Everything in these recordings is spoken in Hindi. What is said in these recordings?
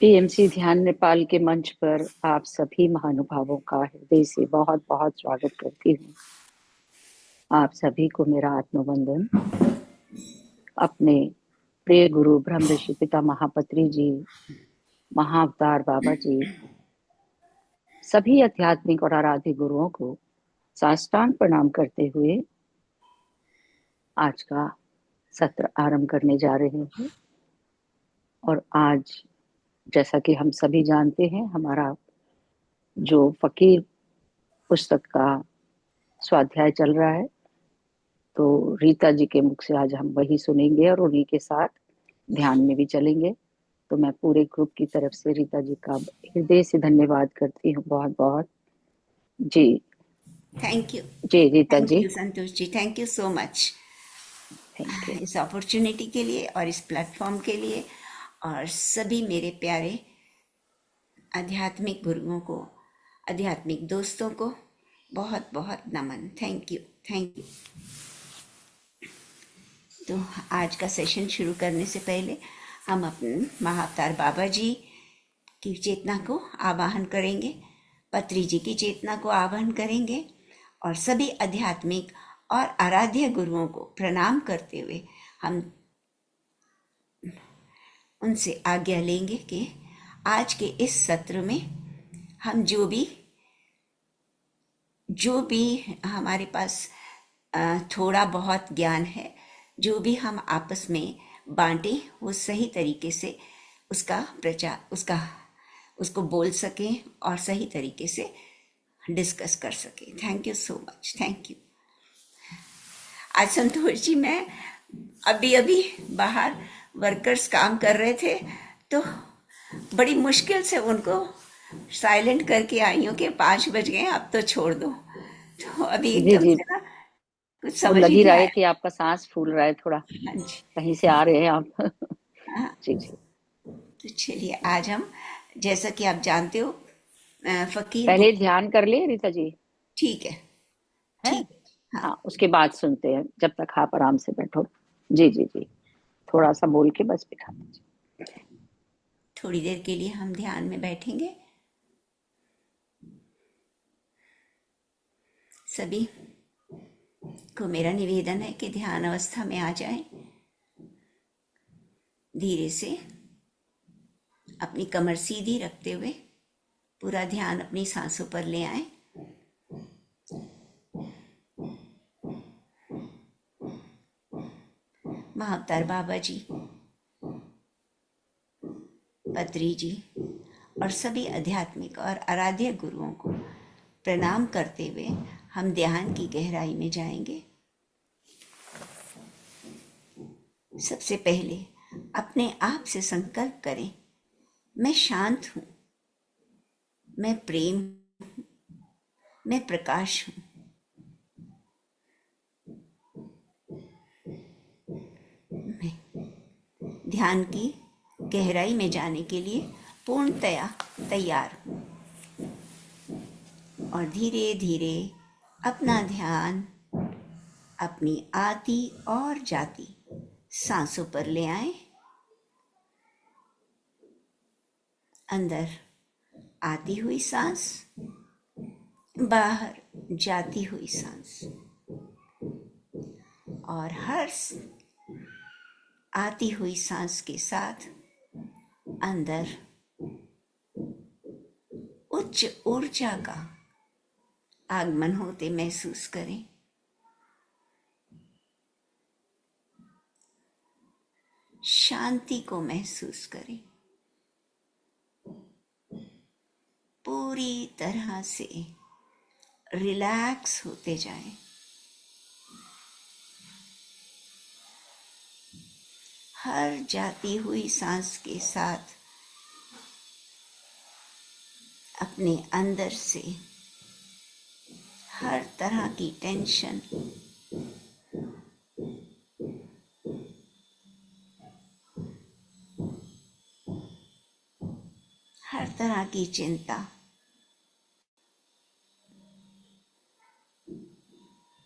पीएमसी ध्यान नेपाल के मंच पर आप सभी महानुभावों का हृदय से बहुत बहुत स्वागत करती हूँ। आप सभी को मेरा आत्मवंदन। अपने प्रिय गुरु ब्रह्म ऋषि पिता महापत्री जी, महाअवतार बाबा जी, सभी आध्यात्मिक और आराध्य गुरुओं को साष्टांग प्रणाम करते हुए आज का सत्र आरंभ करने जा रहे हैं। और आज जैसा कि हम सभी जानते हैं, हमारा जो फकीर पुस्तक का स्वाध्याय चल रहा है, तो रीता जी के मुख से आज हम वही सुनेंगे और उन्हीं के साथ ध्यान में भी चलेंगे। तो मैं पूरे ग्रुप की तरफ से रीता जी का हृदय से धन्यवाद करती हूँ, बहुत बहुत। जी थैंक यू। जी Rita thank ji, you Santosh ji, thank you so much thank you. इस अपॉर्चुनिटी के लिए और इस प्लेटफॉर्म के लिए, और सभी मेरे प्यारे आध्यात्मिक गुरुओं को, आध्यात्मिक दोस्तों को बहुत बहुत नमन। Thank you, thank you. तो आज का सेशन शुरू करने से पहले हम अपने महाअवतार बाबा जी की चेतना को आवाहन करेंगे, पत्री जी की चेतना को आवाहन करेंगे, और सभी आध्यात्मिक और आराध्य गुरुओं को प्रणाम करते हुए हम उनसे आज्ञा लेंगे कि आज के इस सत्र में हम जो भी हमारे पास थोड़ा बहुत ज्ञान है, जो भी हम आपस में बांटे, वो सही तरीके से उसका प्रचार उसको बोल सकें और सही तरीके से डिस्कस कर सकें। Thank you so much, thank you. आज संतोष जी, मैं अभी बाहर वर्कर्स काम कर रहे थे, तो बड़ी मुश्किल से उनको साइलेंट करके आई हूँ कि 5 बज गए, अब तो छोड़ दो। तो अभी जी एकदम जी, से ना कुछ वो समझ लग ही ही नहीं रहा है आया। कि आपका सांस फूल रहा है थोड़ा, हाँ जी। कहीं से आ रहे हैं आप। हाँ, जी जी, तो चलिए आज हम, जैसा कि आप जानते हो, फकीर पहले गुरु। ध्यान कर लिए रीता जी, ठीक है, है। ठीक है। हाँ, हाँ, उसके बाद सुनते हैं, जब तक आप आराम से बैठो। जी जी जी, थोड़ा सा बोल के बस बिठा दीजिए। थोड़ी देर के लिए हम ध्यान में बैठेंगे। सभी को मेरा निवेदन है कि ध्यान अवस्था में आ जाएं। धीरे से अपनी कमर सीधी रखते हुए पूरा ध्यान अपनी सांसों पर ले आए। महाअवतार बाबा जी, पत्री जी और सभी आध्यात्मिक और आराध्य गुरुओं को प्रणाम करते हुए हम ध्यान की गहराई में जाएंगे। सबसे पहले अपने आप से संकल्प करें, मैं शांत हूँ, मैं प्रेम हूँ, मैं प्रकाश हूँ। मैं ध्यान की गहराई में जाने के लिए पूर्णतया तैयार हूँ। और धीरे धीरे अपना ध्यान अपनी आती और जाती सांसों पर ले आए। अंदर आती हुई सांस, बाहर जाती हुई सांस, और हर आती हुई सांस के साथ अंदर उच्च ऊर्जा का आगमन होते महसूस करें। शांति को महसूस करें। पूरी तरह से रिलैक्स होते जाएं। हर जाती हुई सांस के साथ अपने अंदर से हर तरह की टेंशन, हर तरह की चिंता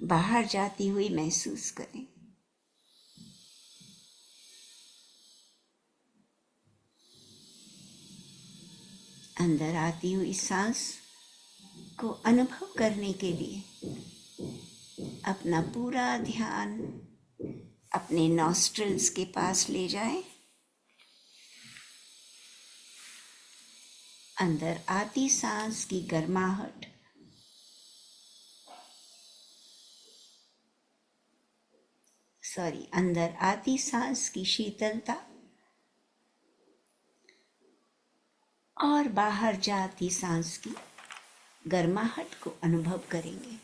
बाहर जाती हुई महसूस करें। अंदर आती हुई सांस को अनुभव करने के लिए अपना पूरा ध्यान अपने नॉस्ट्रिल्स के पास ले जाएं। अंदर आती सांस की गर्माहट अंदर आती सांस की शीतलता और बाहर जाती सांस की गर्माहट को अनुभव करेंगे।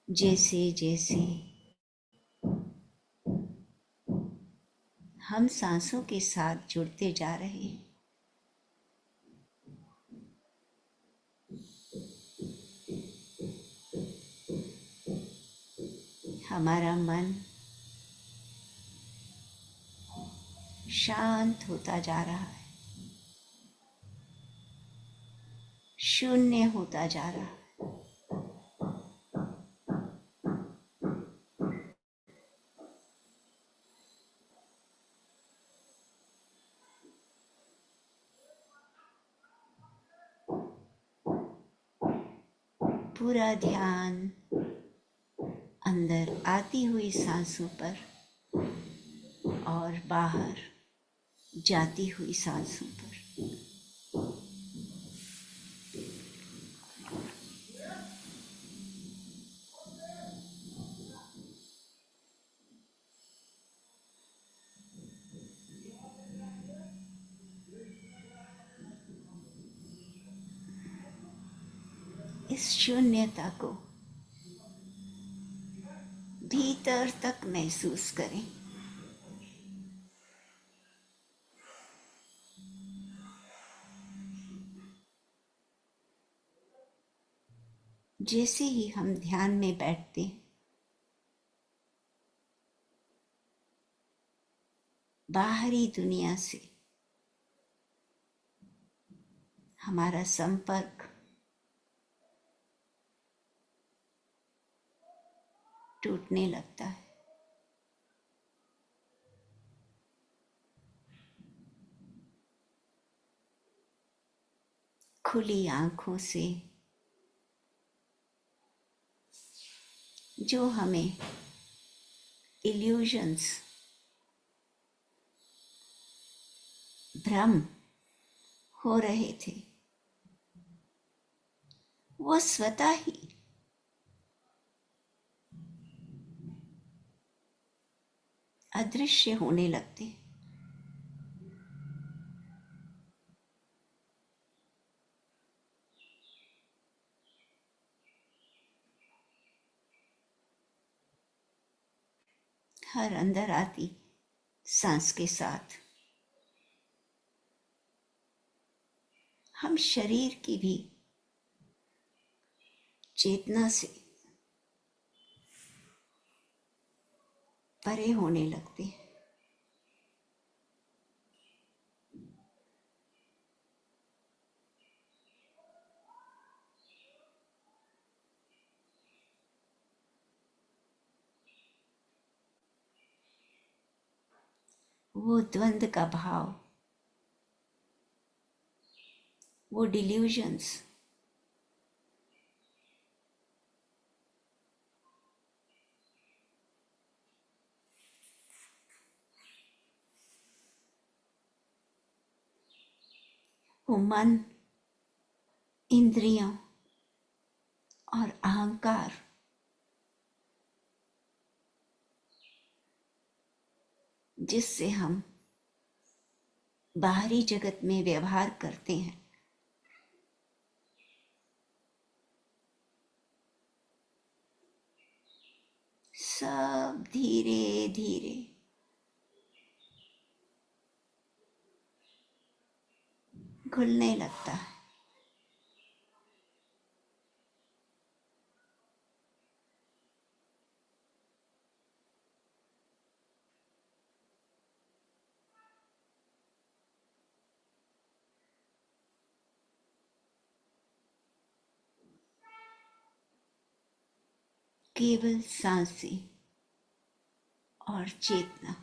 जैसे जैसे हम सांसों के साथ जुड़ते जा रहे हैं, हमारा मन शांत होता जा रहा है, शून्य होता जा रहा है। पूरा ध्यान अंदर आती हुई सांसों पर और बाहर जाती हुई सांसों पर। इस शून्यता को भीतर तक महसूस करें। जैसे ही हम ध्यान में बैठते हैं, बाहरी दुनिया से हमारा संपर्क टूटने लगता है। खुली आंखों से जो हमें इल्यूजन्स, भ्रम हो रहे थे, वो स्वतः ही अदृश्य होने लगते। हर अंदर आती सांस के साथ हम शरीर की भी चेतना से परे होने लगते हैं। वो द्वंद्व का भाव, वो डिल्यूजन्स वो मन, इंद्रियों और अहंकार जिससे हम बाहरी जगत में व्यवहार करते हैं, सब धीरे धीरे घुलने लगता है। केवल सांसें और चेतना।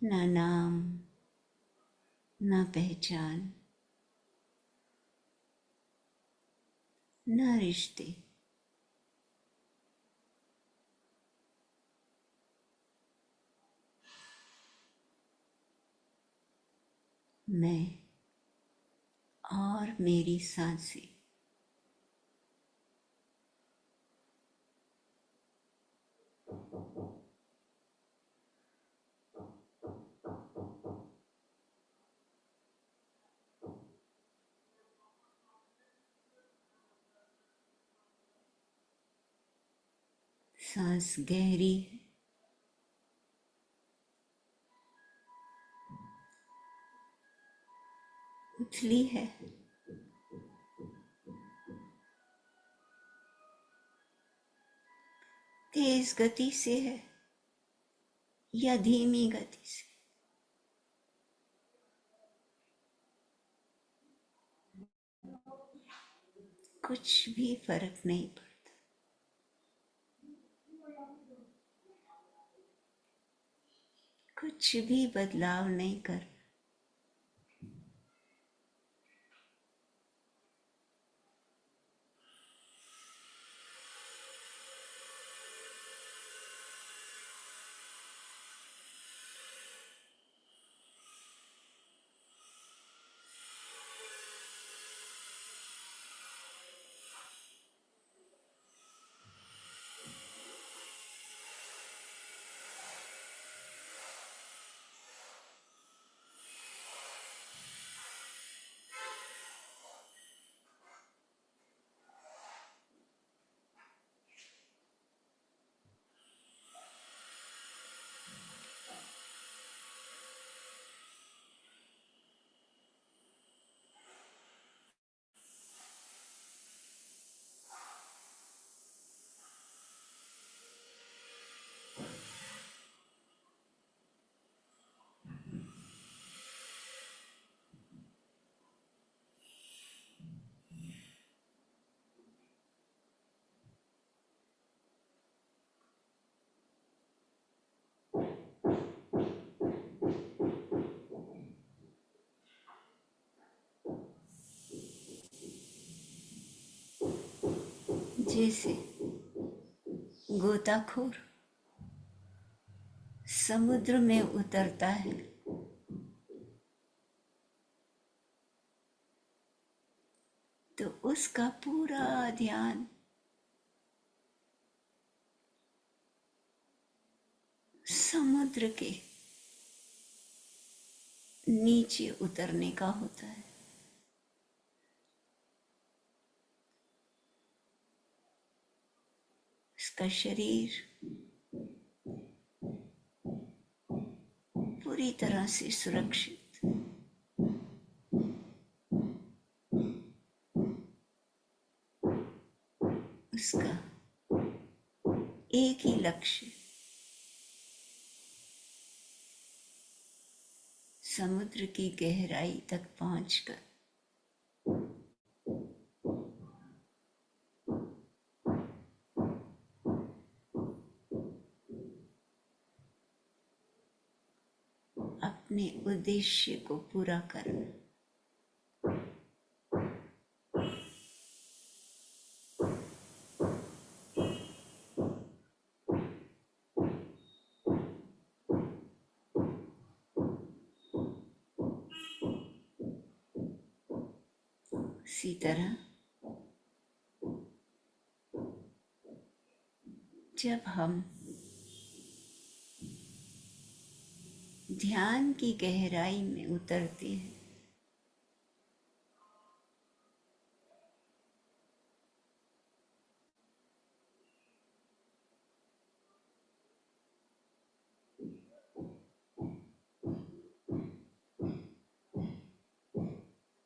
ना नाम, ना पहचान, ना रिश्ते, मैं और मेरी सांसें। सांस गहरी है, उथली है, तेज गति से है या धीमी गति से, कुछ भी फर्क नहीं पड़ता। कुछ भी बदलाव नहीं कर। जैसे गोताखोर समुद्र में उतरता है तो उसका पूरा ध्यान समुद्र के नीचे उतरने का होता है। उसका शरीर पूरी तरह से सुरक्षित, उसका एक ही लक्ष्य समुद्र की गहराई तक पहुंचकर अपने उद्देश्य को पूरा करना। इसी तरह जब हम ध्यान की गहराई में उतरते हैं।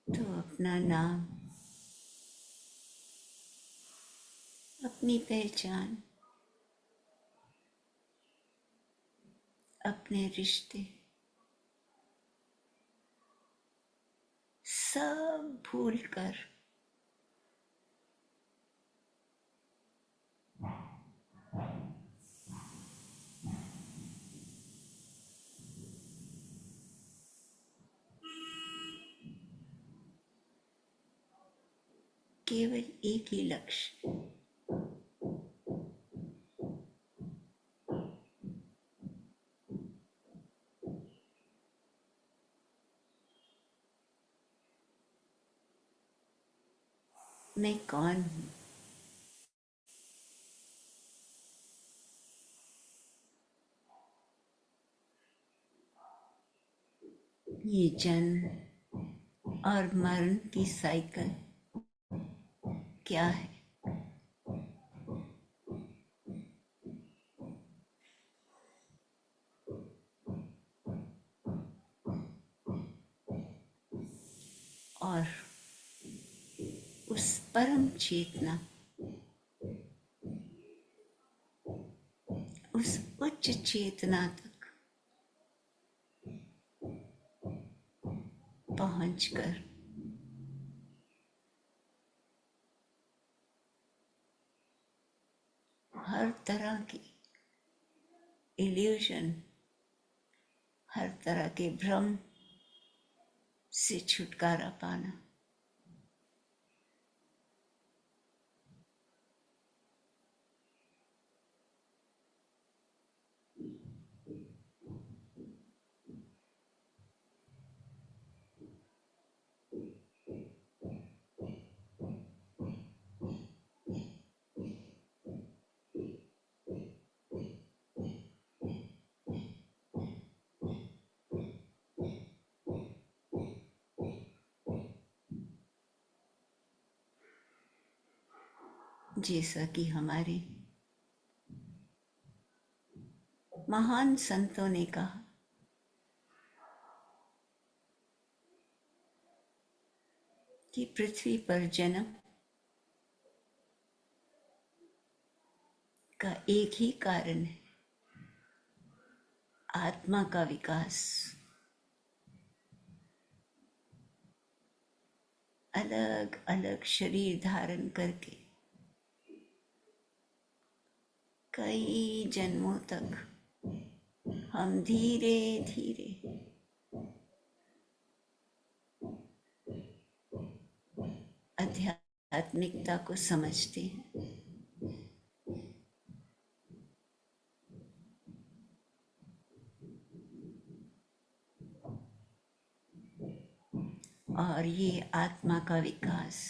तो अपना नाम, अपनी पहचान, अपने रिश्ते सब भूल कर केवल एक ही लक्ष्य, मैं कौन हूँ। ये जन्म और मरण की साइकिल क्या है। और उस परम चेतना, उस उच्च चेतना तक पहुंचकर हर तरह की इल्यूजन, हर तरह के भ्रम से छुटकारा पाना। जैसा कि हमारे महान संतों ने कहा कि पृथ्वी पर जन्म का एक ही कारण है, आत्मा का विकास। अलग अलग शरीर धारण करके कई जन्मों तक हम धीरे धीरे आध्यात्मिकता को समझते हैं। और ये आत्मा का विकास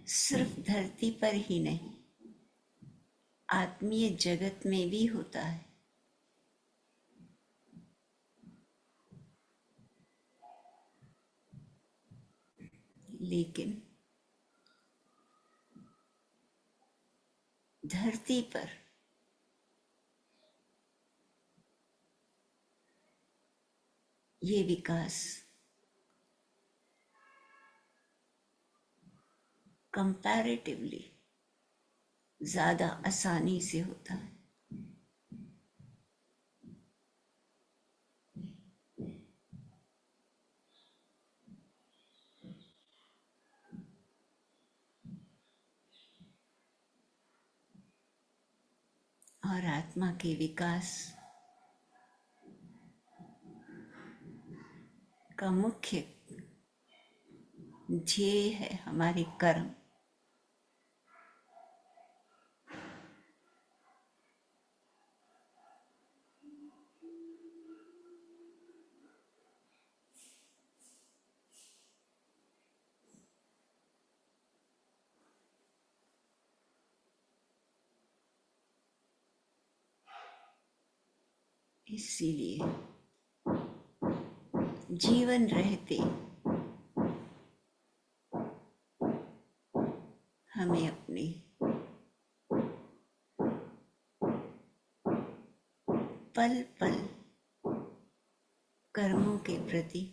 सिर्फ धरती पर ही नहीं, आत्मीय जगत में भी होता है। लेकिन धरती पर ये विकास कंपैरेटिवली ज्यादा आसानी से होता है। और आत्मा के विकास का मुख्य ध्येय है हमारे कर्म। इसीलिए जीवन रहते हमें अपने पल पल कर्मों के प्रति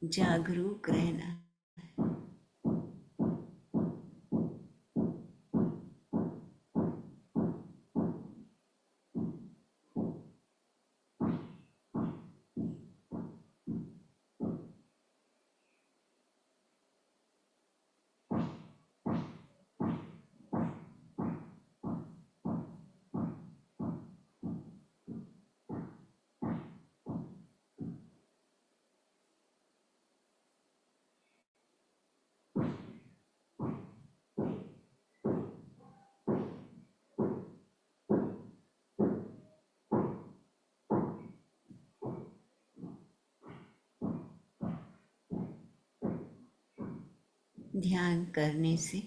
जागरूक रहना। ध्यान करने से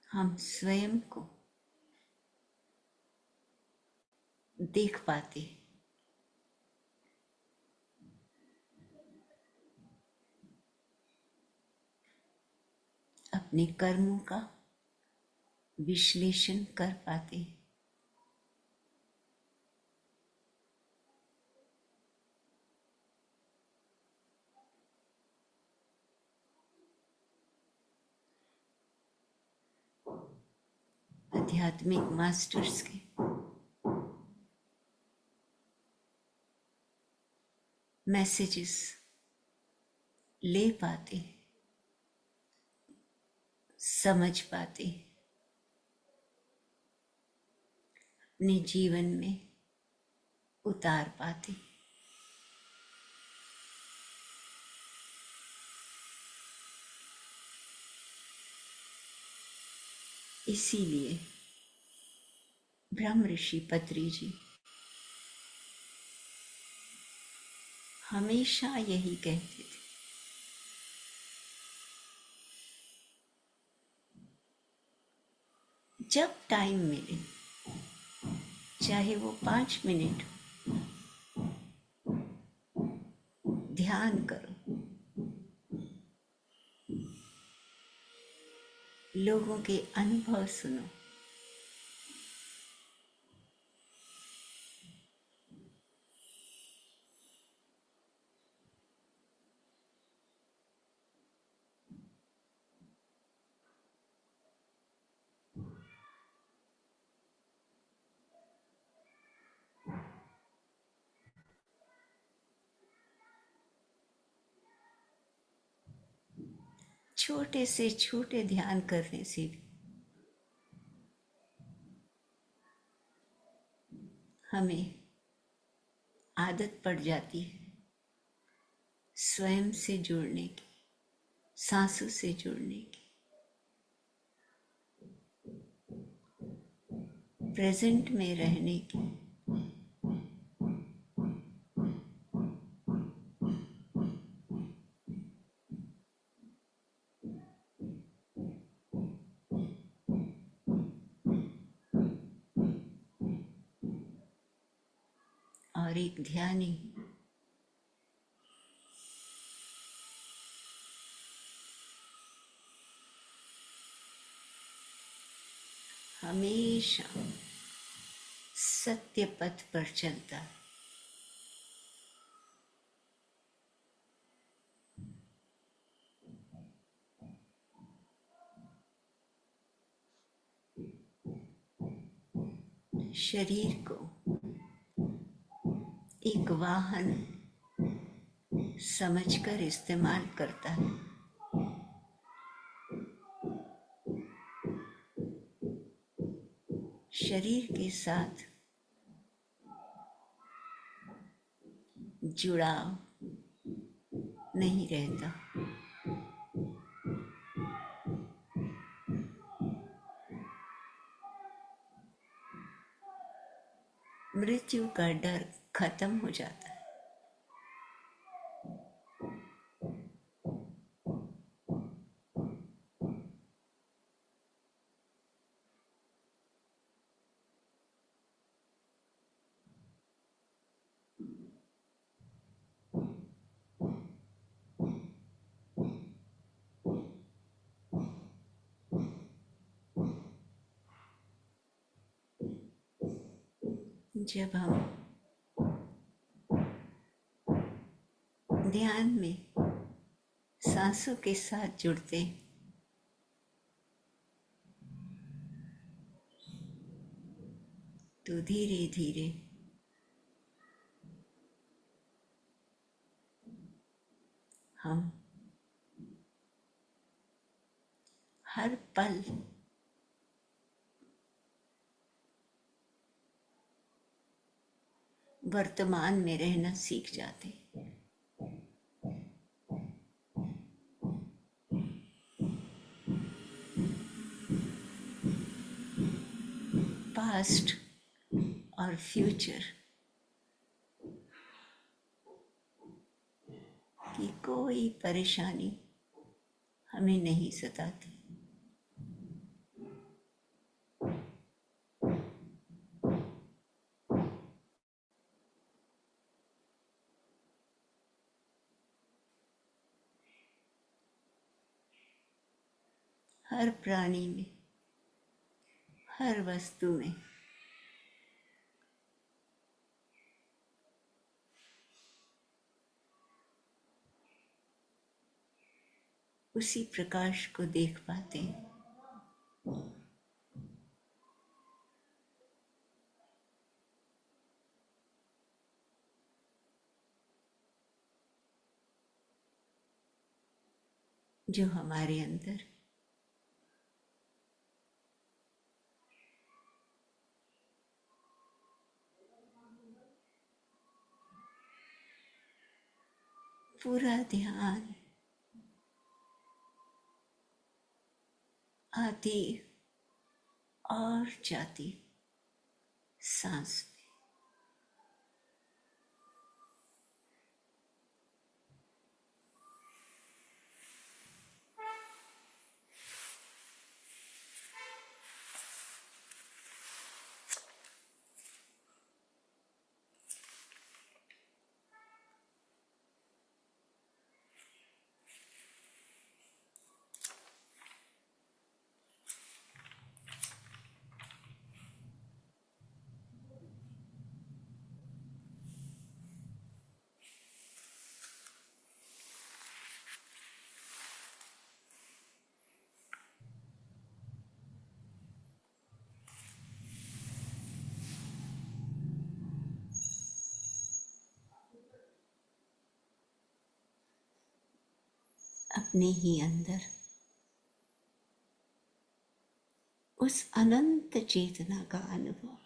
हम स्वयं को देख पाते, अपने कर्मों का विश्लेषण कर पाते। आध्यात्मिक मास्टर्स के मैसेजेस ले पाते, समझ पाते, अपने जीवन में उतार पाते। इसीलिए ब्रह्म ऋषि पत्री जी हमेशा यही कहते थे, जब टाइम मिले, चाहे वो 5 मिनट हो, ध्यान करो, लोगों के अनुभव सुनो, छोटे से छोटे ध्यान करने से भी हमें आदत पड़ जाती है स्वयं से जुड़ने की, सांसों से जुड़ने की, प्रेजेंट में रहने की। और एक ध्यानी हमेशा सत्य पथ पर चलता है। शरीर को एक वाहन समझकर इस्तेमाल करता है। शरीर के साथ जुड़ाव नहीं रहता। मृत्यु का डर खत्म हो जाता है। जब हम ध्यान में सांसों के साथ जुड़ते तो धीरे धीरे हम हर पल वर्तमान में रहना सीख जाते। पास्ट और फ्यूचर की कोई परेशानी हमें नहीं सताती। हर प्राणी में, हर वस्तु में उसी प्रकाश को देख पाते हैं। जो हमारे अंदर पूरा ध्यान आती और जाती सांस में। अपने ही अंदर उस अनंत चेतना का अनुभव।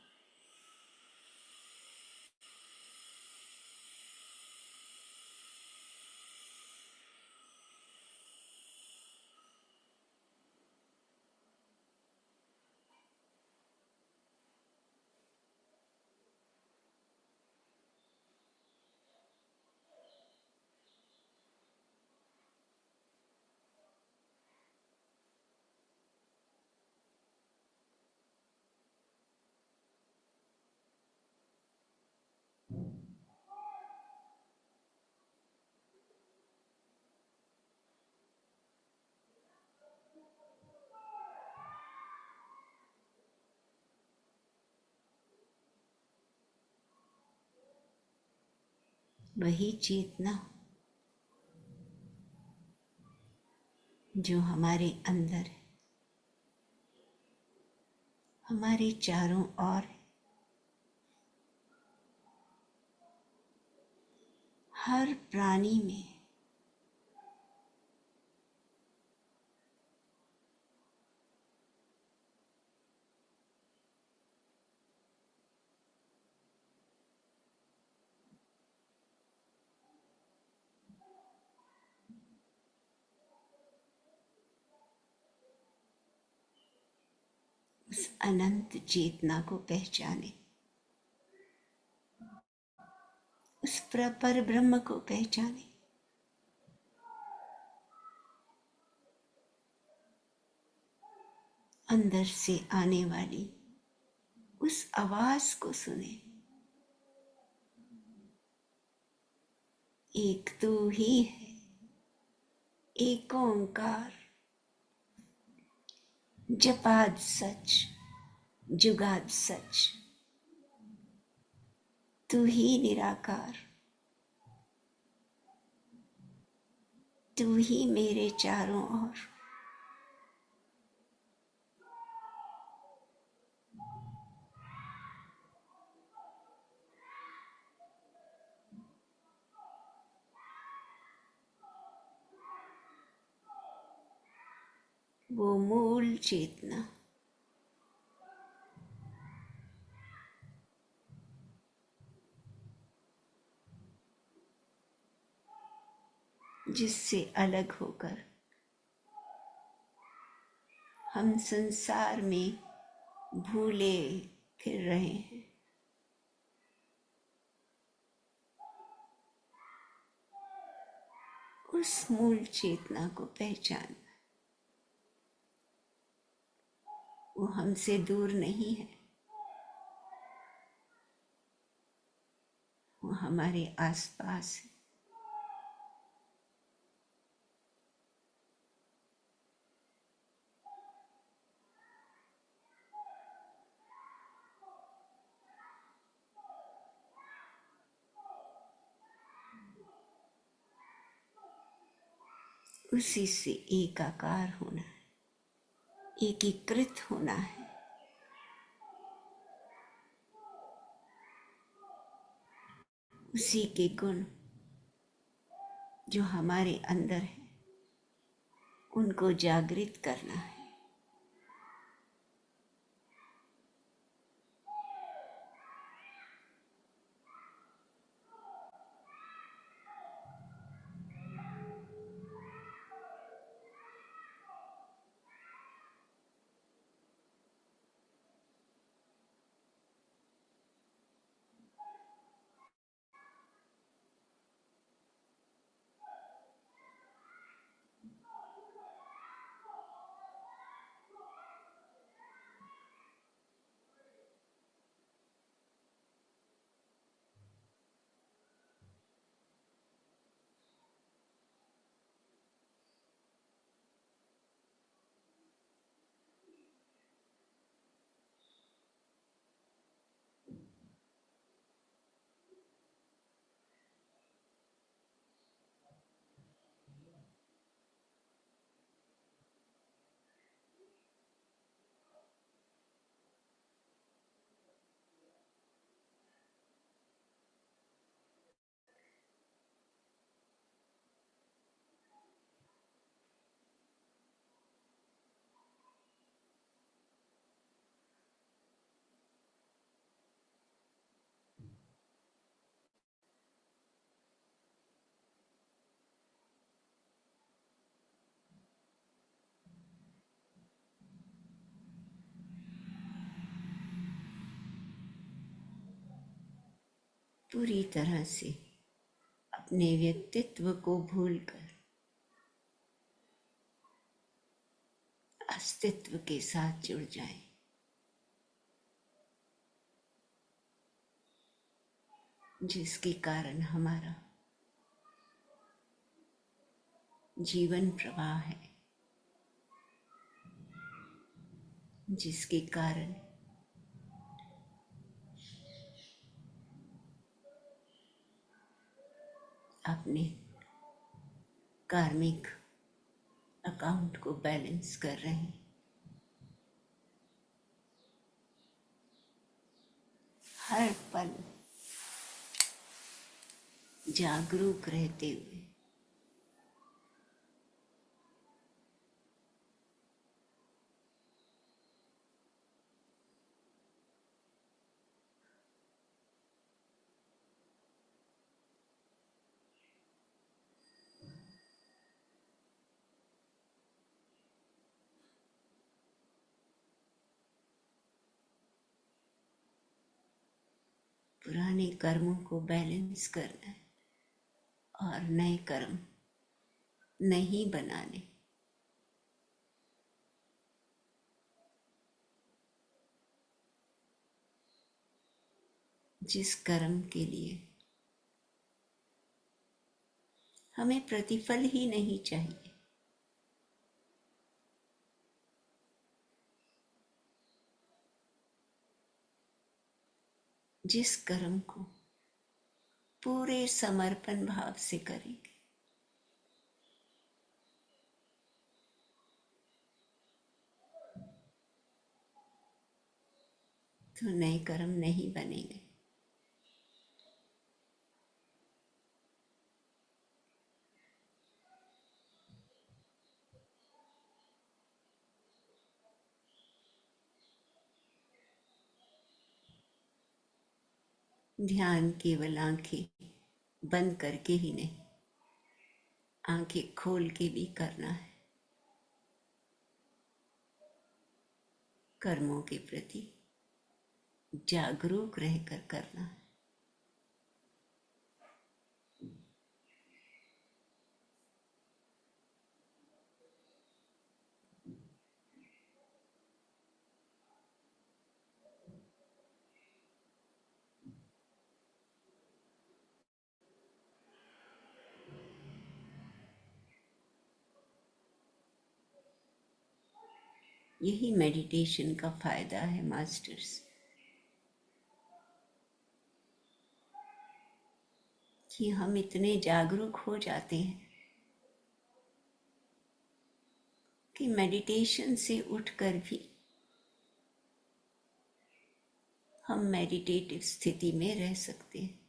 वही चेतना जो हमारे अंदर है, हमारे चारों ओर, हर प्राणी में उस अनंत चेतना को पहचाने, उस पर ब्रह्म को पहचाने। अंदर से आने वाली उस आवाज को सुने, एक तू ही है, एक ओंकार, जपाद सच, जुगाद सच। तू ही निराकार, तू ही मेरे चारों ओर। वो मूल चेतना जिससे अलग होकर हम संसार में भूले फिर रहे हैं, उस मूल चेतना को पहचान। वो हमसे दूर नहीं है, वो हमारे आसपास है। उसी से एकाकार होना है, एकीकृत होना है। उसी के गुण जो हमारे अंदर है उनको जागृत करना है। पूरी तरह से अपने व्यक्तित्व को भूलकर अस्तित्व के साथ जुड़ जाएं, जिसके कारण हमारा जीवन प्रवाह है, जिसके कारण अपने कार्मिक अकाउंट को बैलेंस कर रहे हैं। हर पल जागरूक रहते हुए पुराने कर्मों को बैलेंस करना है और नए कर्म नहीं बनाने। जिस कर्म के लिए हमें प्रतिफल ही नहीं चाहिए, जिस कर्म को पूरे समर्पण भाव से करेंगे। तो नए कर्म नहीं बनेंगे। ध्यान केवल आंखें बंद करके ही नहीं, आंखें खोल के भी करना है। कर्मों के प्रति जागरूक रहकर करना है। यही मेडिटेशन का फायदा है मास्टर्स, कि हम इतने जागरूक हो जाते हैं कि मेडिटेशन से उठकर भी हम मेडिटेटिव स्थिति में रह सकते हैं।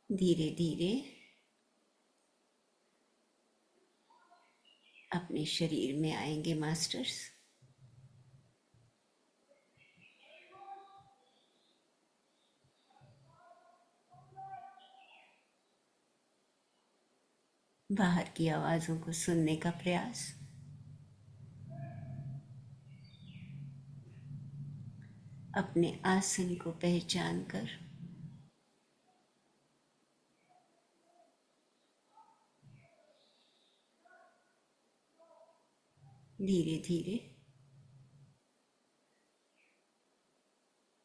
धीरे धीरे अपने शरीर में आएंगे मास्टर्स। बाहर की आवाजों को सुनने का प्रयास, अपने आसन को पहचान कर धीरे धीरे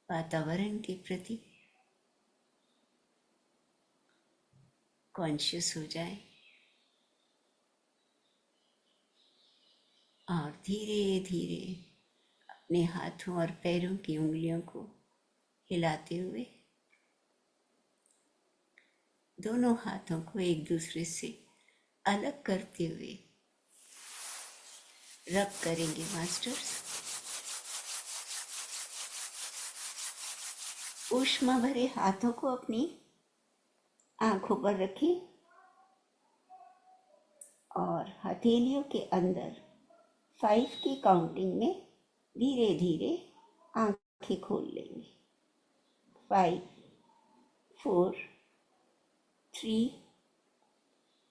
वातावरण के प्रति कॉन्शियस हो जाए और धीरे धीरे अपने हाथों और पैरों की उंगलियों को हिलाते हुए दोनों हाथों को एक दूसरे से अलग करते हुए रब करेंगे मास्टर्स। ऊष्मा भरे हाथों को अपनी आंखों पर रखें और हथेलियों के अंदर 5 की काउंटिंग में धीरे धीरे आंखें खोल लेंगे। 5, 4, 3,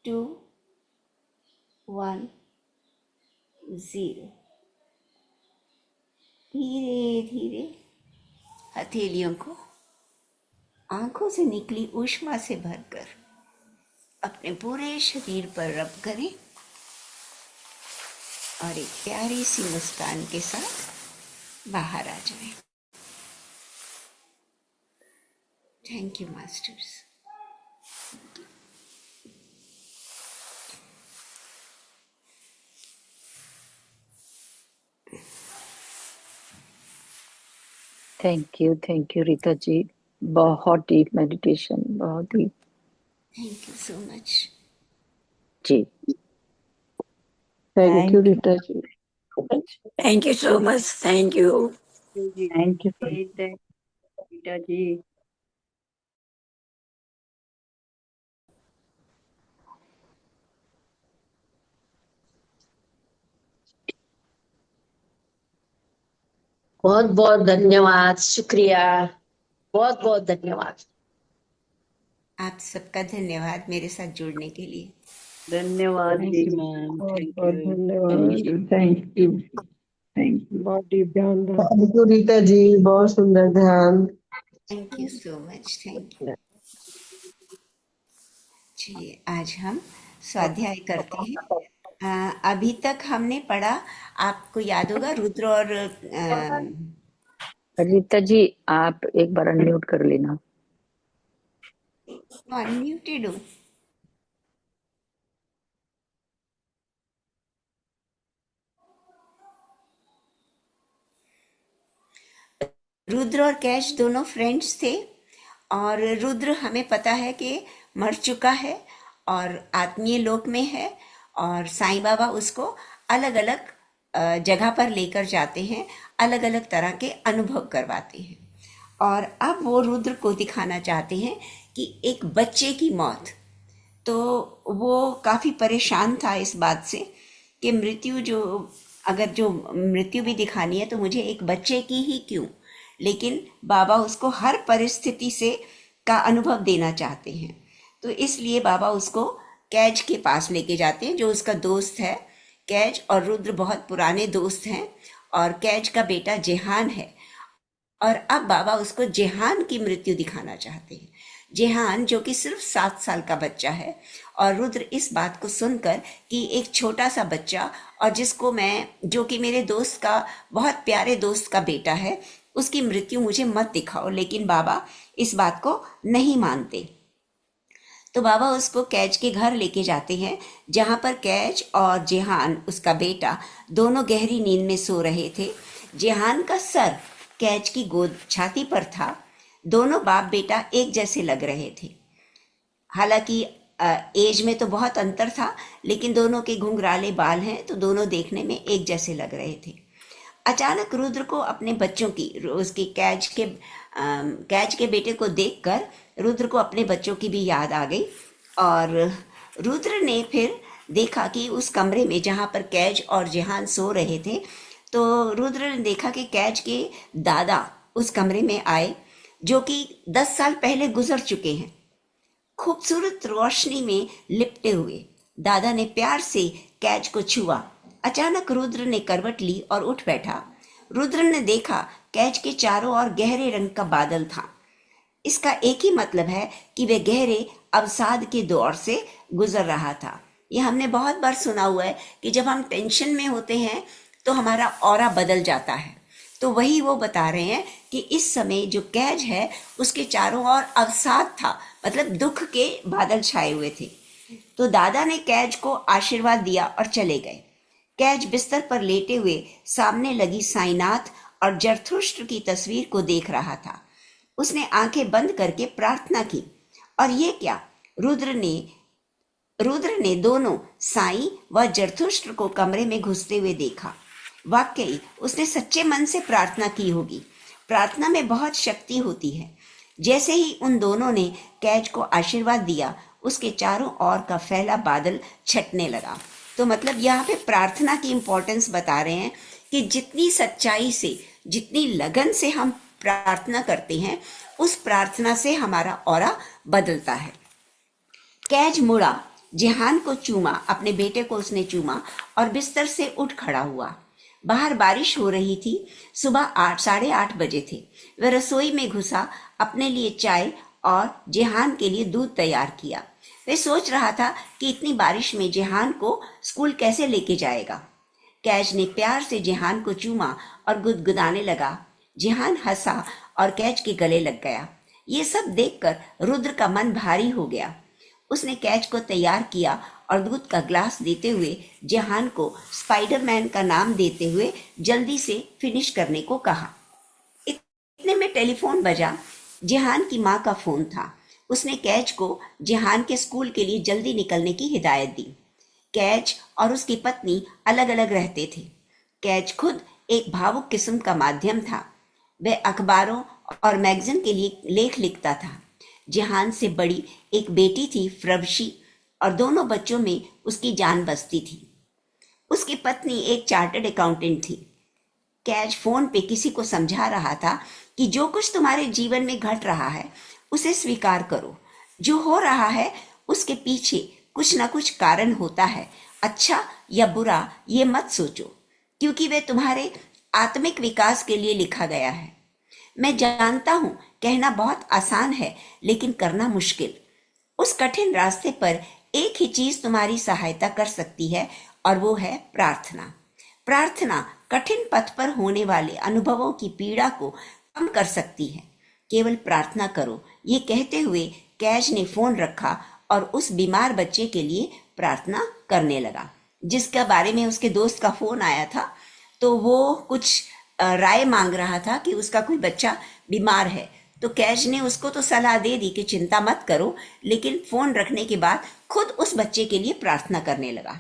2, 1, 0। धीरे धीरे हथेलियों को आंखों से निकली ऊष्मा से भरकर अपने पूरे शरीर पर रब करें और एक प्यारी सी मुस्कान के साथ बाहर आ जाएं। Thank you masters. Thank you Rita ji, बहुत डीप मेडिटेशन, बहुत deep. Thank you so much जी, thank you Rita ji. Thank you so much. Thank you. Thank you Rita ji. बहुत बहुत धन्यवाद, शुक्रिया, बहुत बहुत धन्यवाद। आप सबका धन्यवाद मेरे साथ जुड़ने के लिए। धन्यवाद थैंक जी। यू मैम, बहुत थैंक बहुत यू। धन्यवाद। Thank you, thank you. बहुत डीप ध्यान था। थैंक यू रीता जी, बहुत सुंदर ध्यान। Thank you so much. Thank you. चलिए आज हम स्वाध्याय करते हैं। अभी तक हमने पढ़ा, आपको याद होगा, रुद्र और रीता जी आप एक बार अनम्यूट कर लेना। अनम्यूटेड हूँ। रुद्र और कैच दोनों फ्रेंड्स थे, और रुद्र हमें पता है कि मर चुका है और आत्मीय लोक में है, और साईं बाबा उसको अलग अलग जगह पर लेकर जाते हैं, अलग अलग तरह के अनुभव करवाते हैं। और अब वो रुद्र को दिखाना चाहते हैं कि एक बच्चे की मौत, तो वो काफ़ी परेशान था इस बात से कि मृत्यु जो मृत्यु भी दिखानी है तो मुझे एक बच्चे की ही क्यों, लेकिन बाबा उसको हर परिस्थिति से का अनुभव देना चाहते हैं। तो इसलिए बाबा उसको कैच के पास लेके जाते हैं, जो उसका दोस्त है। कैच और रुद्र बहुत पुराने दोस्त हैं, और कैच का बेटा जेहान है। और अब बाबा उसको जेहान की मृत्यु दिखाना चाहते हैं। जेहान जो कि सिर्फ 7 साल का बच्चा है, और रुद्र इस बात को सुनकर कि एक छोटा सा बच्चा, और जो कि मेरे दोस्त का बहुत प्यारे दोस्त का बेटा है, उसकी मृत्यु मुझे मत दिखाओ, लेकिन बाबा इस बात को नहीं मानते। तो बाबा उसको कैच के घर लेके जाते हैं, जहाँ पर कैच और जेहान उसका बेटा दोनों गहरी नींद में सो रहे थे। जेहान का सर कैच की गोद छाती पर था। दोनों बाप बेटा एक जैसे लग रहे थे। हालांकि एज में तो बहुत अंतर था, लेकिन दोनों के घुंघराले बाल हैं तो दोनों देखने में एक जैसे लग रहे थे। अचानक रुद्र को अपने बच्चों की, उसकी कैच के बेटे को देखकर रुद्र को अपने बच्चों की भी याद आ गई। और रुद्र ने फिर देखा कि उस कमरे में जहाँ पर कैच और जेहान सो रहे थे, तो रुद्र ने देखा कि कैच के दादा उस कमरे में आए, जो कि 10 साल पहले गुजर चुके हैं। खूबसूरत रोशनी में लिपटे हुए दादा ने प्यार से कैच को छुआ। अचानक रुद्र ने करवट ली और उठ बैठा। रुद्र ने देखा कैच के चारों ओर गहरे रंग का बादल था। इसका एक ही मतलब है कि वे गहरे अवसाद के दौर से गुजर रहा था। यह हमने बहुत बार सुना हुआ है कि जब हम टेंशन में होते हैं तो हमारा ऑरा बदल जाता है। तो वही वो बता रहे हैं कि इस समय जो कैच है उसके चारों ओर अवसाद था, मतलब दुख के बादल छाए हुए थे। तो दादा ने कैच को आशीर्वाद दिया और चले गए। कैच बिस्तर पर लेटे हुए सामने लगी साईनाथ और जरथुष्ट्र की तस्वीर को देख रहा था। उसने आंखें बंद करके प्रार्थना की, और ये क्या, रुद्र ने दोनों साईं व जरथुष्ट्र को कमरे में घुसते हुए देखा। वाकई उसने सच्चे मन से प्रार्थना की होगी। प्रार्थना में बहुत शक्ति होती है। जैसे ही उन दोनों ने कैच को आशीर्वाद दिया, उसके चारों ओर का फैला बादल छटने लगा। तो मतलब यहाँ पे प्रार्थना की इम्पोर्टेंस बता रहे हैं कि जितनी सच्चाई से, जितनी लगन से हम प्रार्थना करते हैं, उस प्रार्थना से हमारा ऑरा बदलता है। कैच मुड़ा, जेहान को चूमा, अपने बेटे को उसने चूमा और बिस्तर से उठ खड़ा हुआ। बाहर बारिश हो रही थी। सुबह 8-8:30 बजे थे। वह रसोई में घुसा, अपने लिए चाय और जेहान के लिए दूध तैयार किया। वह सोच रहा था कि इतनी बारिश में जेहान को स्कूल कैसे लेके जाएगा। कैच ने प्यार से जेहान को चूमा और गुदगुदाने लगा। जेहान हंसा और कैच के गले लग गया। ये सब देखकर रुद्र का मन भारी हो गया। उसने कैच को तैयार किया और दूध का ग्लास देते हुए जेहान को स्पाइडरमैन का नाम देते हुए जल्दी से फिनिश करने को कहा। इतने में टेलीफोन बजा। जेहान की माँ का फोन था। उसने कैच को जेहान के स्कूल के लिए जल्दी निकलने की हिदायत दी। कैच और उसकी पत्नी अलग अलग रहते थे। कैच खुद एक भावुक किस्म का माध्यम था। वह अखबारों और मैगजीन के लिए लेख लिखता था। जेहान से बड़ी एक बेटी थी फ्रवशी, और दोनों बच्चों में उसकी जान बसती थी। उसकी पत्नी एक चार्टर्ड अकाउंटेंट थी। कैच फोन पे किसी को समझा रहा था कि जो कुछ तुम्हारे जीवन में घट रहा है उसे स्वीकार करो। जो हो रहा है उसके पीछे कुछ ना कुछ कारण होता है, अच्छा या बुरा ये मत सोचो, क्योंकि वे तुम्हारे आत्मिक विकास के लिए लिखा गया है। मैं जानता हूं कहना बहुत आसान है, लेकिन करना मुश्किल। उस कठिन रास्ते पर एक ही चीज तुम्हारी सहायता कर सकती है, और वो है प्रार्थना। प्रार्थना कठिन पथ पर होने वाले अनुभवों की पीड़ा को कम कर सकती है। केवल प्रार्थना करो। ये कहते हुए कैच ने फोन रखा और उस बीमार बच्चे के लिए प्रार्थना करने लगा, जिसका बारे में उसके दोस्त का फोन आया था। तो वो कुछ राय मांग रहा था कि उसका कोई बच्चा बीमार है। तो कैज ने उसको तो सलाह दे दी कि चिंता मत करो, लेकिन फोन रखने के बाद खुद उस बच्चे के लिए प्रार्थना करने लगा।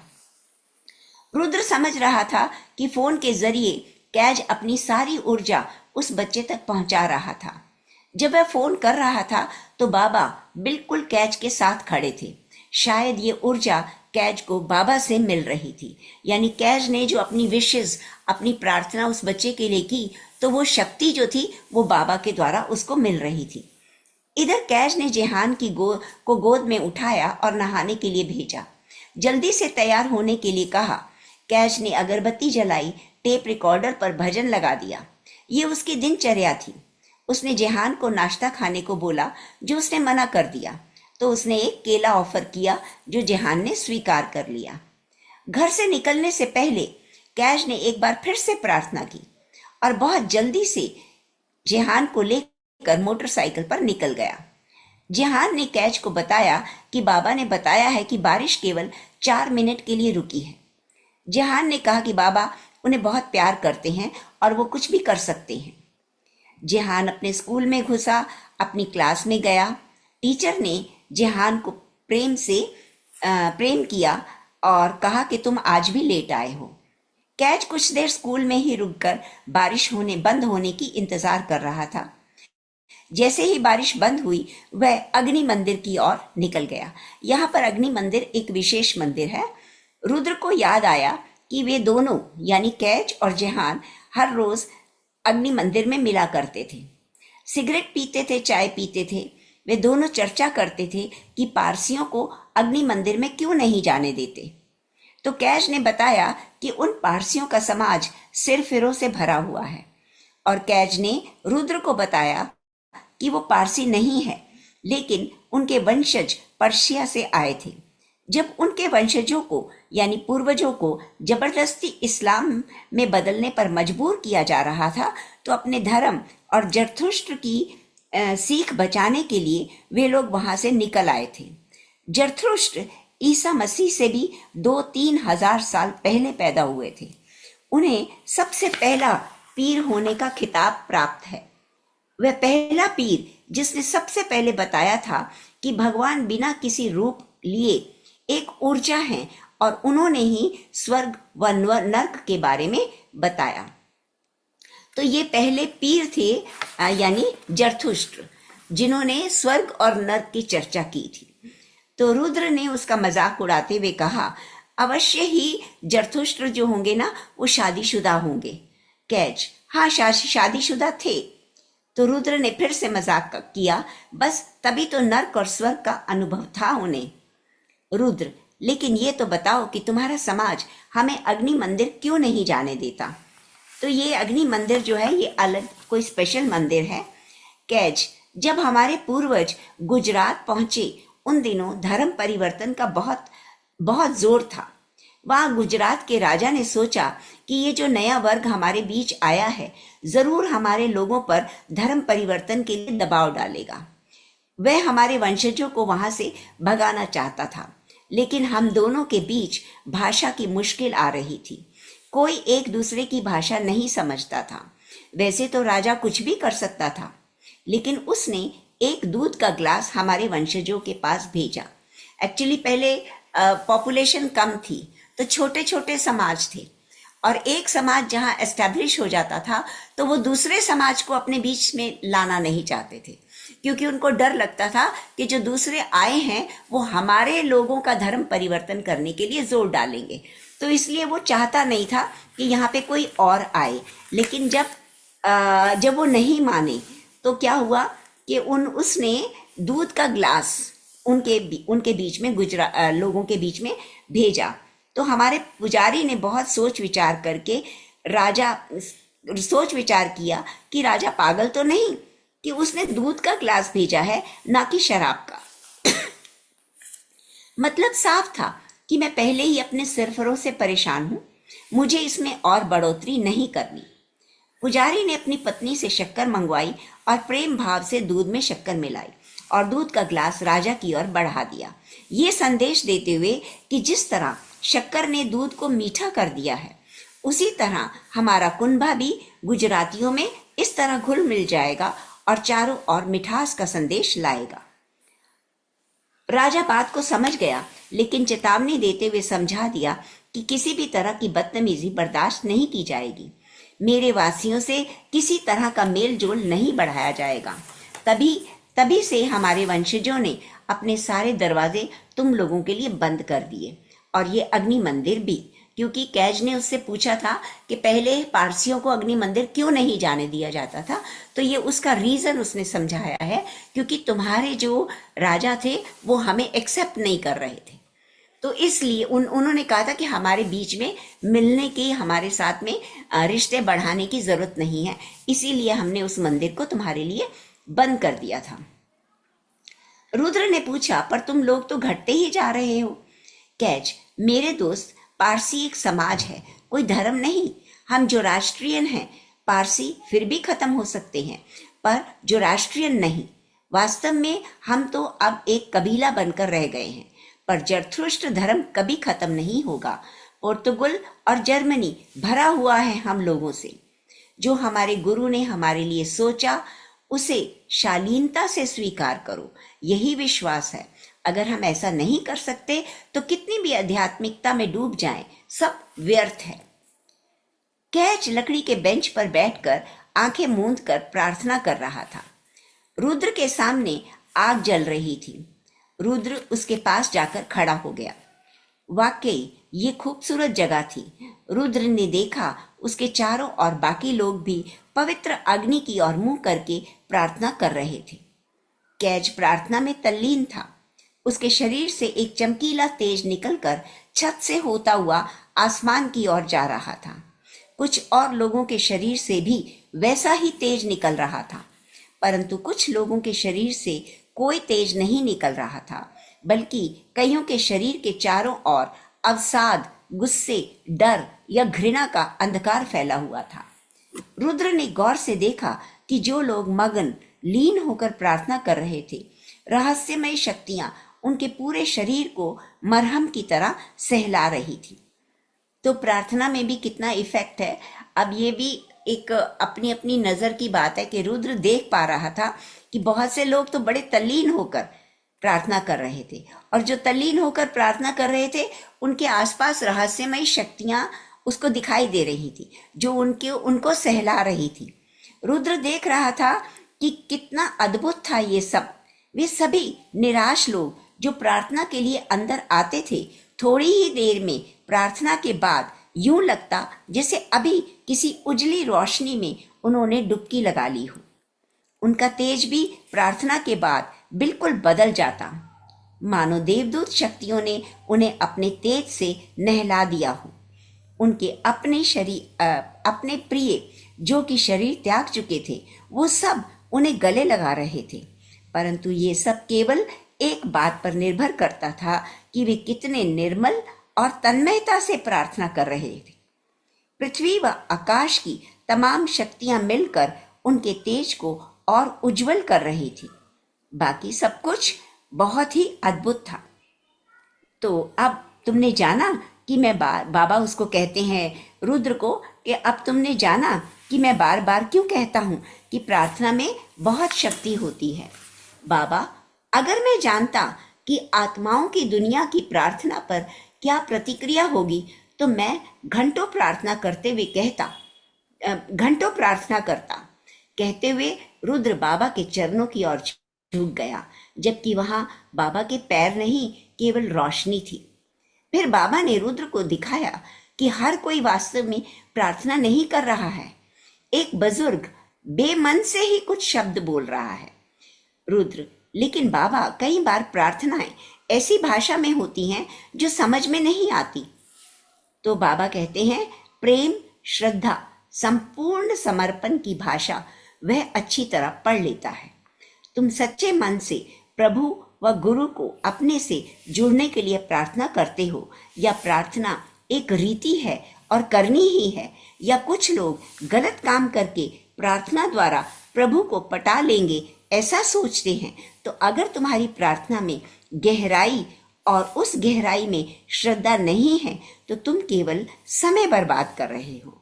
रुद्र समझ रहा था कि फोन के जरिए कैज अपनी सारी ऊर्जा उस बच्चे तक पहुंचा रहा था। जब वह फोन कर रहा था तो बाबा बिल्कुल कैज के साथ खड़े थे। शायद ये ऊर्जा कैज को बाबा से मिल रही थी, यानी कैज ने जो अपनी विशेष, अपनी प्रार्थना उस बच्चे के लिए की, तो वो शक्ति जो थी वो बाबा के द्वारा उसको मिल रही थी। इधर कैज ने जेहान को गोद में उठाया और नहाने के लिए भेजा। जल्दी से तैयार होने के लिए कहा। कैज ने अगरबत्ती जलाई, टेप रिकॉर्डर पर भजन लगा दिया। ये उसकी दिनचर्या थी। उसने जेहान को नाश्ता खाने को बोला, जो उसने मना कर दिया। तो उसने एक केला ऑफर किया, जो जेहान ने स्वीकार कर लिया। घर से निकलने से पहले कैज ने एक बार फिर से प्रार्थना की और बहुत जल्दी से जेहान को लेकर मोटरसाइकिल पर निकल गया। जेहान ने कैज को बताया कि बाबा ने बताया है कि बारिश केवल 4 मिनट के लिए रुकी है। जेहान ने कहा कि बाबा उन्हें बहुत प्यार करते हैं और वो कुछ भी कर सकते हैं। जेहान अपने स्कूल में घुसा, अपनी क्लास में गया। टीचर ने जेहान को प्रेम किया और कहा कि तुम आज भी लेट आए हो। कैच कुछ देर स्कूल में ही रुककर बारिश बंद होने की इंतजार कर रहा था। जैसे ही बारिश बंद हुई, वह अग्नि मंदिर की ओर निकल गया। यहाँ पर अग्नि मंदिर एक विशेष मंदिर है। रुद्र को याद आया कि वे दोनों यानी कैच और जेहान हर रोज अग्नि मंदिर में मिला करते थे, सिगरेट पीते थे, चाय पीते थे। वे दोनों चर्चा करते थे कि पारसियों को अग्नि मंदिर में क्यों नहीं जाने देते। तो कैच ने बताया कि उन पारसियों का समाज सिरफिरों से भरा हुआ है, और कैच ने रुद्र को बताया कि वो पारसी नहीं है, लेकिन उनके वंशज पर्शिया से आए थे। जब उनके वंशजों को यानी पूर्वजों को जबरदस्ती इस्लाम में बदलने पर मजबूर किया जा रहा था, तो अपने धर्म और जरथुष्ट्र की सीख बचाने के लिए वे लोग वहां से निकल आए थे। जरथुष्ट्र ईसा मसीह से भी 2-3 हजार साल पहले पैदा हुए थे। उन्हें सबसे पहला पीर होने का खिताब प्राप्त है। वह पहला पीर जिसने सबसे पहले बताया था कि भगवान बिना किसी रूप लिए एक ऊर्जा है, और उन्होंने ही स्वर्ग व नर्क के बारे में बताया। तो ये पहले पीर थे यानी जरथुष्ट्र, जिन्होंने स्वर्ग और नर्क की चर्चा की थी। तो रुद्र ने उसका मजाक उड़ाते हुए कहा, अवश्य ही जरथुष्ट्र जो होंगे ना, वो शादीशुदा होंगे। कैच, हाँ शादीशुदा थे। तो रुद्र ने फिर से मजाक किया, बस तभी तो नर्क और स्वर्ग का अनुभव था उन्हें। रुद्र, लेकिन ये तो बताओ कि तुम्हारा समाज हमें अग्नि मंदिर क्यों नहीं जाने देता। तो ये अग्नि मंदिर जो है, ये अलग कोई स्पेशल मंदिर है। कैच, जब हमारे पूर्वज गुजरात पहुंचे, उन दिनों धर्म परिवर्तन का बहुत बहुत जोर था। वहां गुजरात के राजा ने सोचा कि ये जो नया वर्ग हमारे बीच आया है, जरूर हमारे लोगों पर धर्म परिवर्तन के लिए दबाव डालेगा। वह हमारे वंशजों को वहां से भगाना चाहता था, लेकिन हम दोनों के बीच भाषा की मुश्किल आ रही थी। कोई एक दूसरे की भाषा नहीं समझता था। वैसे तो राजा कुछ भी कर सकता था, लेकिन उसने एक दूध का ग्लास हमारे वंशजों के पास भेजा। एक्चुअली पहले पॉपुलेशन कम थी, तो छोटे छोटे समाज थे, और एक समाज जहां एस्टैब्लिश हो जाता था, तो वो दूसरे समाज को अपने बीच में लाना नहीं चाहते थे, क्योंकि उनको डर लगता था कि जो दूसरे आए हैं वो हमारे लोगों का धर्म परिवर्तन करने के लिए जोर डालेंगे। तो इसलिए वो चाहता नहीं था कि यहाँ पे कोई और आए। लेकिन जब वो नहीं माने, तो क्या हुआ कि उसने दूध का ग्लास उनके बीच में लोगों के बीच में भेजा। तो हमारे पुजारी ने बहुत सोच विचार किया कि राजा पागल तो नहीं कि उसने दूध का ग्लास भेजा है, ना कि शराब का। मतलब साफ था कि मैं पहले ही अपने सिरफरों से परेशान हूं, मुझे इसमें और बढ़ोतरी नहीं करनी। पुजारी ने अपनी पत्नी से शक्कर मंगवाई और प्रेम भाव से दूध में शक्कर मिलाई और दूध का ग्लास राजा की ओर बढ़ा दिया, ये संदेश देते हुए कि जिस तरह शक्कर ने दूध को मीठा कर दिया है, उसी तरह हमारा कुनबा भी गुजरातियों में इस तरह घुल मिल जाएगा और चारों ओर मिठास का संदेश लाएगा। राजा बात को समझ गया, लेकिन चेतावनी देते हुए समझा दिया कि किसी भी तरह की बदतमीजी बर्दाश्त नहीं की जाएगी। मेरे वासियों से किसी तरह का मेल जोल नहीं बढ़ाया जाएगा। तभी से हमारे वंशजों ने अपने सारे दरवाजे तुम लोगों के लिए बंद कर दिए, और ये अग्नि मंदिर भी, क्योंकि कैज ने उससे पूछा था कि पहले पारसियों को अग्नि मंदिर क्यों नहीं जाने दिया जाता था, तो ये उसका रीजन उसने समझाया है, क्योंकि तुम्हारे जो राजा थे वो हमें एक्सेप्ट नहीं कर रहे थे। तो इसलिए उन्होंने कहा था कि हमारे बीच में मिलने की, हमारे साथ में रिश्ते बढ़ाने की जरूरत नहीं है, इसीलिए हमने उस मंदिर को तुम्हारे लिए बंद कर दिया था। रुद्र ने पूछा, पर तुम लोग तो घटते ही जा रहे हो। कैच, मेरे दोस्त, पारसी एक समाज है, कोई धर्म नहीं। हम जो राष्ट्रीयन हैं, पारसी फिर भी खत्म हो सकते हैं, पर जो राष्ट्रीयन नहीं। वास्तव में हम तो अब एक कबीला बनकर रह गए हैं, पर जरथुष्ट्र धर्म कभी खत्म नहीं होगा। पोर्तुगल और जर्मनी भरा हुआ है हम लोगों से। जो हमारे गुरु ने हमारे लिए सोचा उसे शालीनता से स्वीकार करो, यही विश्वास है। अगर हम ऐसा नहीं कर सकते तो कितनी भी आध्यात्मिकता में डूब जाएं, सब व्यर्थ है। कैच लकड़ी के बेंच पर बैठकर आंखें मूंद कर प्रार्थना कर रहा था। रुद्र के सामने आग जल रही थी। रुद्र उसके पास जाकर खड़ा हो गया। वाकई ये खूबसूरत जगह थी। रुद्र ने देखा उसके चारों और बाकी लोग भी पवित्र अग्नि की ओर मुंह करके प्रार्थना कर रहे थे। कैच प्रार्थना में तल्लीन था। उसके शरीर से एक चमकीला तेज निकलकर छत से होता हुआ आसमान की ओर जा रहा था। कुछ और लोगों के शरीर से भी वैसा ही तेज निकल रहा था, परंतु कुछ लोगों के शरीर से कोई तेज नहीं निकल रहा था, बल्कि कईयों के शरीर के चारों ओर अवसाद, गुस्से, डर या घृणा का अंधकार फैला हुआ था। रुद्र ने गौर से देखा कि जो लोग मगन लीन होकर प्रार्थना कर रहे थे, रहस्यमय शक्तियां उनके पूरे शरीर को मरहम की तरह सहला रही थी। तो प्रार्थना में भी कितना इफेक्ट है। अब ये भी एक अपनी अपनी नजर की बात है कि रुद्र देख पा रहा था कि बहुत से लोग तो बड़े तल्लीन होकर प्रार्थना कर रहे थे, और जो तल्लीन होकर प्रार्थना कर रहे थे उनके आसपास रहस्यमय शक्तियां उसको दिखाई दे रही थी, जो उनको सहला रही थी। रुद्र देख रहा था कि कितना अद्भुत था ये सब। वे सभी निराश लोग जो प्रार्थना के लिए अंदर आते थे, थोड़ी ही देर में प्रार्थना के बाद यूं लगता जैसे अभी किसी उजली रोशनी में उन्होंने डुबकी लगा ली हो। उनका तेज भी प्रार्थना के बाद बिल्कुल बदल जाता, मानो देवदूत शक्तियों ने उन्हें अपने तेज से नहला दिया हो। उनके अपने प्रिय जो कि शरीर त्याग चुके थे, वो सब उन्हें गले लगा रहे थे, परंतु ये सब केवल एक बात पर निर्भर करता था कि वे कितने निर्मल और तन्मयता से प्रार्थना कर रहे थे। पृथ्वी व आकाश की तमाम शक्तियां मिलकर उनके तेज को और उज्जवल कर रही थी। बाकी सब कुछ बहुत ही अद्भुत था। तो अब तुमने जाना कि मैं बाबा उसको कहते हैं रुद्र को कि अब तुमने जाना कि मैं बार बार क्यों कहता हूं कि प्रार्थना में बहुत शक्ति होती है। बाबा, अगर मैं जानता कि आत्माओं की दुनिया की प्रार्थना पर क्या प्रतिक्रिया होगी तो मैं घंटों प्रार्थना करता। कहते हुए रुद्र बाबा के चरणों की ओर झुक गया, जबकि वहां बाबा के पैर नहीं, केवल रोशनी थी। फिर बाबा ने रुद्र को दिखाया कि हर कोई वास्तव में प्रार्थना नहीं कर रहा है। एक बुजुर्ग बेमन से ही कुछ शब्द बोल रहा है। रुद्र, लेकिन बाबा, कई बार प्रार्थनाएं ऐसी भाषा में होती हैं जो समझ में नहीं आती। तो बाबा कहते हैं, प्रेम, श्रद्धा, संपूर्ण समर्पण की भाषा वह अच्छी तरह पढ़ लेता है। तुम सच्चे मन से प्रभु व गुरु को अपने से जुड़ने के लिए प्रार्थना करते हो, या प्रार्थना एक रीति है और करनी ही है, या कुछ लोग गलत काम करके प्रार्थना द्वारा प्रभु को पटा लेंगे ऐसा सोचते हैं, तो अगर तुम्हारी प्रार्थना में गहराई और उस गहराई में श्रद्धा नहीं है तो तुम केवल समय बर्बाद कर रहे हो।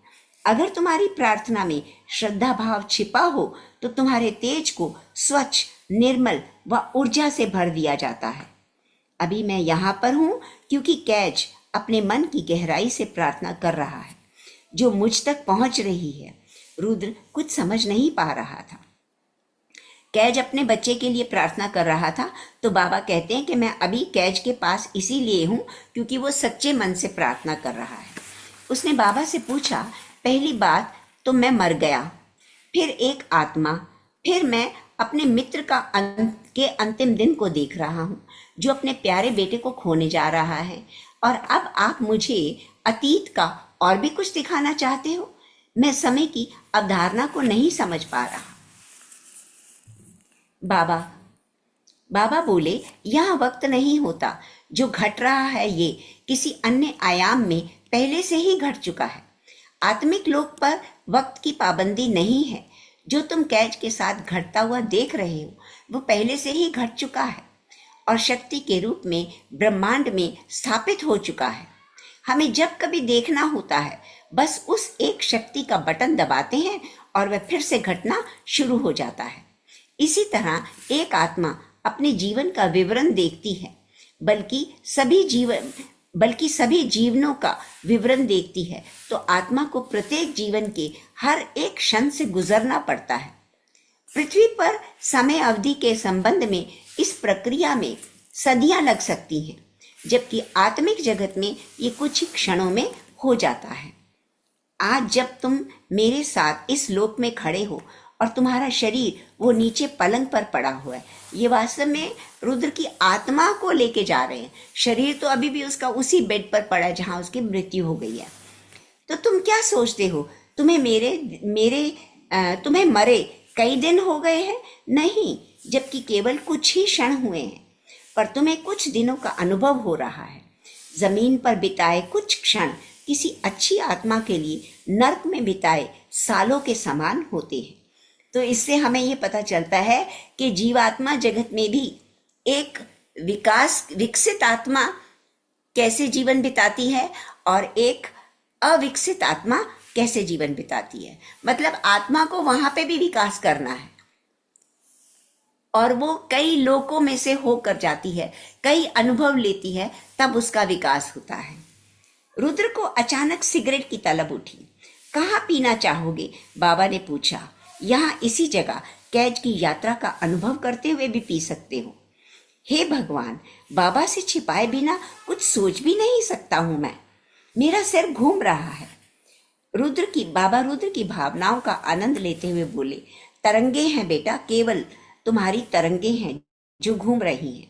अगर तुम्हारी प्रार्थना में श्रद्धा भाव छिपा हो तो तुम्हारे तेज को स्वच्छ, निर्मल व ऊर्जा से भर दिया जाता है। अभी मैं यहाँ पर हूँ क्योंकि कैज अपने मन की गहराई से प्रार्थना कर रहा है जो मुझ तक पहुंच रही है। रुद्र कुछ समझ नहीं पा रहा था। कैज अपने बच्चे के लिए प्रार्थना कर रहा था तो बाबा कहते हैं कि मैं अभी कैज के पास इसीलिए हूँ क्योंकि वो सच्चे मन से प्रार्थना कर रहा है। उसने बाबा से पूछा, पहली बात तो मैं मर गया, फिर एक आत्मा, फिर मैं अपने मित्र के अंतिम दिन को देख रहा हूँ जो अपने प्यारे बेटे को खोने जा रहा है, और अब आप मुझे अतीत का और भी कुछ दिखाना चाहते हो। मैं समय की अवधारणा को नहीं समझ पा रहा। बाबा बोले, यह वक्त नहीं होता, जो घट रहा है ये किसी अन्य आयाम में पहले से ही घट चुका है। आत्मिक लोक पर वक्त की पाबंदी नहीं है। जो तुम कैच के साथ घटता हुआ देख रहे हो वो पहले से ही घट चुका है और शक्ति के रूप में ब्रह्मांड में स्थापित हो चुका है। हमें जब कभी देखना होता है बस उस एक शक्ति का बटन दबाते हैं और वह फिर से घटना शुरू हो जाता है। इसी तरह एक आत्मा अपने जीवन का विवरण देखती है, बल्कि सभी जीवनों का विवरण देखती है, तो आत्मा को प्रत्येक जीवन के हर एक क्षण से गुजरना पड़ता है। पृथ्वी पर समय अवधि के संबंध में इस प्रक्रिया में सदियां लग सकती हैं, जबकि आत्मिक जगत में ये कुछ ही क्षणों में हो जाता है। आज जब तुम मेरे साथ इस लोक में खड़े हो और तुम्हारा शरीर वो नीचे पलंग पर पड़ा हुआ है, ये वास्तव में रुद्र की आत्मा को लेके जा रहे हैं। शरीर तो अभी भी उसका उसी बेड पर पड़ा है जहां उसकी मृत्यु हो गई है। तो तुम क्या सोचते हो तुम्हें मरे कई दिन हो गए हैं? नहीं, जबकि केवल कुछ ही क्षण हुए हैं, पर तुम्हें कुछ दिनों का अनुभव हो रहा है। जमीन पर बिताए कुछ क्षण किसी अच्छी आत्मा के लिए नर्क में बिताए सालों के समान होते हैं। तो इससे हमें ये पता चलता है कि जीवात्मा जगत में भी एक विकसित आत्मा कैसे जीवन बिताती है और एक अविकसित आत्मा कैसे जीवन बिताती है। मतलब आत्मा को वहां पे भी विकास करना है और वो कई लोकों में से होकर जाती है, कई अनुभव लेती है, तब उसका विकास होता है। रुद्र को अचानक सिगरेट की तलब उठी। कहाँ पीना चाहोगे? बाबा ने पूछा। यहाँ इसी जगह कैद की यात्रा का अनुभव करते हुए भी पी सकते हो। हे भगवान, बाबा से छिपाए बिना कुछ सोच भी नहीं सकता हूं मैं। मेरा सिर घूम रहा है। बाबा रुद्र की भावनाओं का आनंद लेते हुए बोले, तरंगे हैं बेटा, केवल तुम्हारी तरंगे हैं जो घूम रही हैं।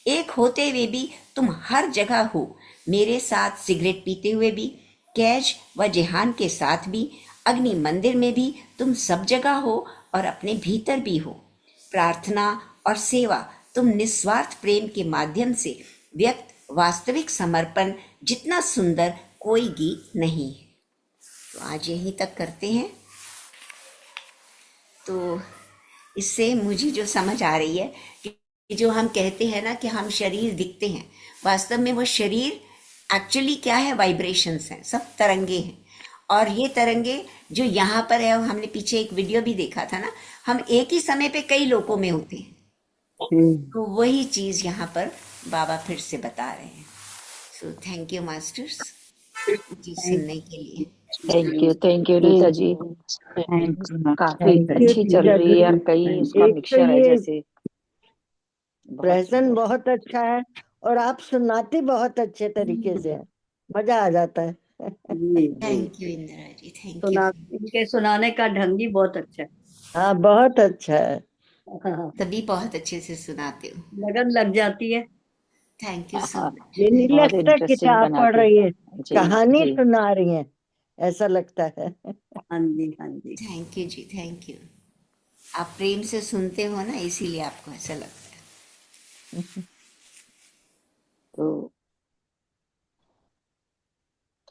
एक होते हुए भी तुम हर जगह हो, मेरे साथ सिगरेट पीते हुए भी, कैज व जेहान के साथ भी, अग्नि मंदिर में भी तुम सब जगह हो और अपने भीतर भी हो। प्रार्थना और सेवा तुम निस्वार्थ प्रेम के माध्यम से व्यक्त वास्तविक समर्पण जितना सुंदर कोई गीत नहीं है। तो आज यहीं तक करते हैं। तो इससे मुझे जो समझ आ रही है कि जो हम कहते हैं ना कि हम शरीर दिखते हैं, वास्तव में वो शरीर एक्चुअली क्या है? वाइब्रेशंस हैं, सब तरंगे हैं। और ये तरंगे जो यहाँ पर है, हमने पीछे एक वीडियो भी देखा था ना, हम एक ही समय पे कई लोकों में होते हैं। तो वही चीज यहाँ पर बाबा फिर से बता रहे हैं। सो थैंक यू मास्टर्स जी सुनने के लिए। थैंक यू रीता जी। काफी अच्छी चल रही है और कई इसका एक तो मिक्सचर है, ये जैसे प्रेजेंट बहुत अच्छा है और आप सुनाते बहुत अच्छे तरीके से है, मजा आ जाता है। Thank you Indira ji, thank you. इनके सुनाने का ढंग ही बहुत अच्छा है। हाँ, बहुत अच्छा है। हाँ, तभी बहुत अच्छे से सुनाते हो। लगन लग जाती है। थैंक यू सो हाँ, मच। ये नहीं बहुत लगता इंटरेस्टिंग किताब पढ़ बनाते। रही है, जी कहानी जी। सुना रही है, ऐसा लगता है। हाँ जी, हाँ जी। थैंक यू जी, थैंक यू। आप प्रेम से सुनते हो ना, इसीलिए आपको ऐसा लगता है। तो